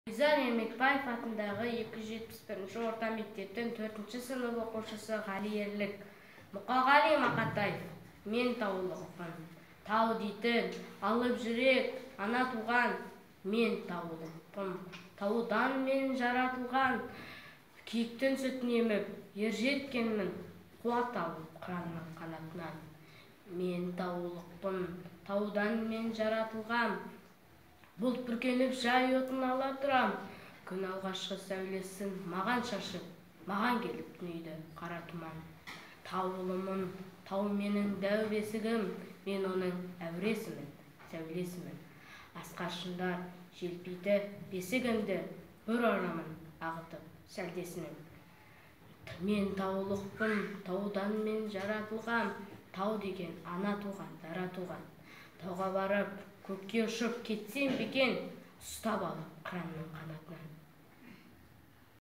Гүлзар Ермекбаев атындағы 271 орта мектептің 4 сынып оқушысы Ғалиерлік. Мұқағали Мақатаев: мен таулықпын, тау дейтін алып жүрек ана туған. Мен таулықпын, таудан мен жаратылған. Киіктің сүтін еміп, ер жеткенмін, қуат алып қыранның қанатынан. Мен таулықпын, таудан мен жаратылған. Бұлт бүркеніп жай отын ала тұрам. Күн алғашқы сәулесін маған шашып, маған келіп түнейді қара тұман. Таулымын, тау менің дәу бесігім, мен оның әуресімін, сәулесімін. Асқаршындар желпиді бесігімді, бір орамын ағытып сәлдесінің. Мен таулықпын, таудан мен жаратылған. Тау деген ана туған, дара туған. Тауға барып, көкке ұшып кетсем бекен, ұстап алып қыранның